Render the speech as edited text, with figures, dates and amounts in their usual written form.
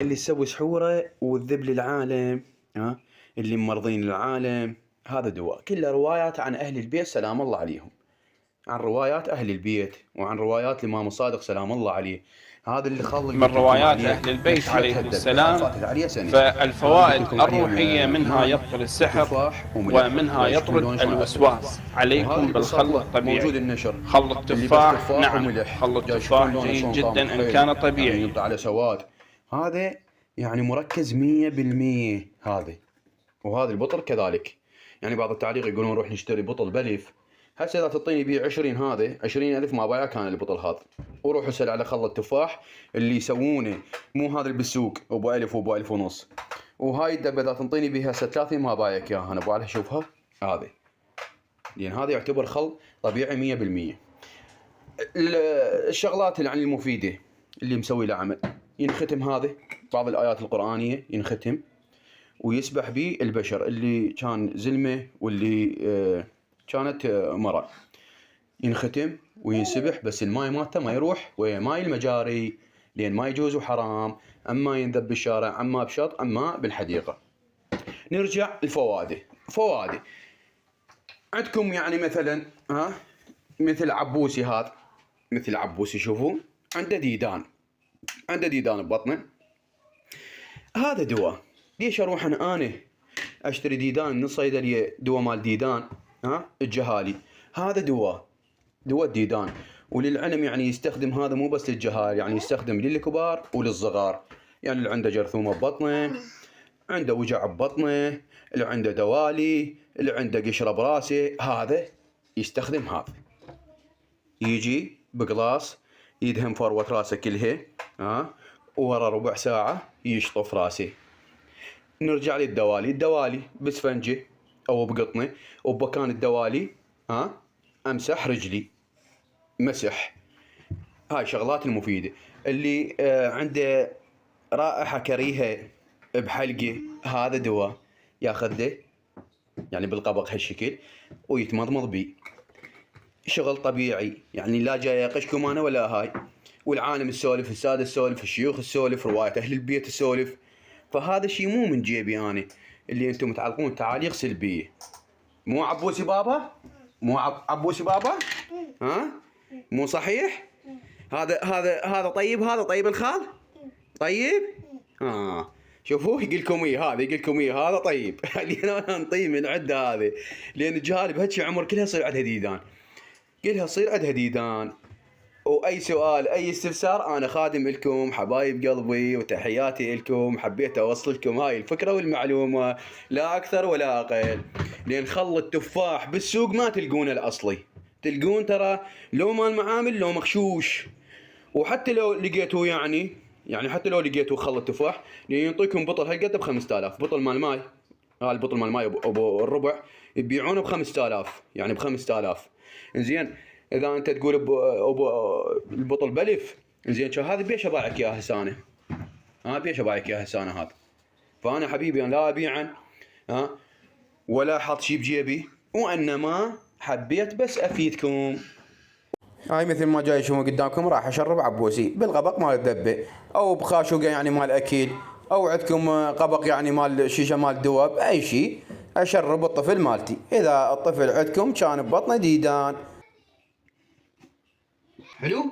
اللي تسوي سحوره وتذب للعالم، ها، اللي ممرضين العالم، هذا دواء. كلها روايات عن أهل البيت سلام الله عليهم، عن روايات أهل البيت وعن روايات الإمام الصادق سلام الله عليه. هذا اللي خل من قلت لكم روايات عليه أهل البيت نفسيتها عليهم تهدد، بس عاد السلام. فاتت عليه سنة. هذا اللي فالفوائد قلت لكم عليه الروحية منها ماي يبطل السحر وتفاح وملح، ومنها ويشوفون يطرد شلون أكله. الوسواس. وهذا عليكم اللي بالخل موجود الطبيعي. النشر خل اللي بس التفاح، تفاح نعم، وملح، خل جاي يشوفون التفاح لونه جيد شلون جدا طعمه إن حلو، كان يعني طبيعي. ينطي على سواد. هذا يعني مركز 100%. هذا وهذا البطل كذلك. يعني بعض التعليق يقولون روح نشتري بطل بلف. هسه اذا تعطيني بيه 20 هذا 20,000 ما بايع كان البطل هذا. وروح اسال على خل التفاح اللي يسوونه، مو هذا اللي بالسوق ابو 1000 وابو 1000 ونص. وهاي الدبه اذا تنطيني بيها هسه 30 ما بايعك اياها. انا ابو علي شوفها هذه، لان هذا يعتبر خل طبيعي 100%. الشغلات اللي المفيده اللي مسوي له عمل، ينختم هذا بعض الايات القرانيه، ينختم ويسبح به البشر اللي كان زلمه واللي كانت مرأة، ينختم وينسبح. بس الماي مالته ما يروح ويا ماي المجاري، لان ما يجوز وحرام، اما ينذب بالشارع، اما بشط، اما بالحديقه. نرجع الفوائد. فوائد عندكم يعني مثلا مثل عبوسي. هذا مثل عبوسي، شوفوا عنده ديدان، عنده ديدان ببطنه. هذا دواء. ليش اروح انا اشتري ديدان من الصيدليه، دواء مال ديدان الجهالي؟ هذا دواء الديدان. وللعلم يعني يستخدم هذا مو بس للجهال، يعني يستخدم للكبار وللصغار. يعني اللي عنده جرثومه ببطنه، عنده وجع ببطنه، اللي عنده دوالي، اللي عنده قشره براسه، هذا يستخدم هذا. يجي بقلاص يدهن فروة راسه كلها، ورا ربع ساعة يشطف راسه. نرجع للدوالي. الدوالي بسفنجة أو بقطنة، وبمكان الدوالي أمسح رجلي مسح. هاي شغلات المفيدة. اللي عنده رائحة كريهة بحلقه، هذا دواء ياخذه يعني بالقبق هالشكل ويتمضمض بيه. شغل طبيعي، يعني لا جاي اقشكم انا ولا هاي. والعالم السولف، الساده السولف، الشيوخ السولف، روايه اهل البيت السولف. فهذا شيء مو من جيبي انا اللي انتم تعلقون تعاليق سلبيه. مو عبوسي بابا، مو عبوسي بابا، مو صحيح؟ هذا طيب، هذا طيب الخال طيب. شوفوا يقول لكم هذا، يقول لكم هذا طيب. لان انا نطيب من عده هذه، لان الجهال بهالشي عمر كلها يصير عندها ديدان، كلها تصير عندها ديدان. واي سؤال اي استفسار انا خادم لكم حبايب قلبي، وتحياتي لكم. حبيت اوصل لكم هاي الفكره والمعلومه، لا اكثر ولا اقل. لان خل التفاح بالسوق ما تلقونه الاصلي، تلقون ترى لو مال معامل لو مغشوش. وحتى لو لقيتوا يعني حتى لو لقيتوا خل التفاح، لان يعطيكم بطل هالقد ب 5000. بطل مال ماي، البطل مال ماي ابو الربع يبيعونه ب 5000، يعني ب 5000. زين اذا انت تقول ابو البطل بلف، زين هذا بيش ابيعك اياه هسانه، بيش ابيعك اياه هسانه هذا. فانا حبيبي انا لا ابيعا ولا حاط شي بجيبي، وانما حبيت بس افيدكم. هاي مثل ما جاي شوفوا قدامكم، راح اشرب عبوسي بالقبق مال الدبه، او بخاشوقه يعني مال اكيل، او عندكم قبق يعني مال شيشه مال دواء، اي شيء اشرب الطفل مالتي. اذا الطفل عندكم كان ببطنه ديدان. حلو.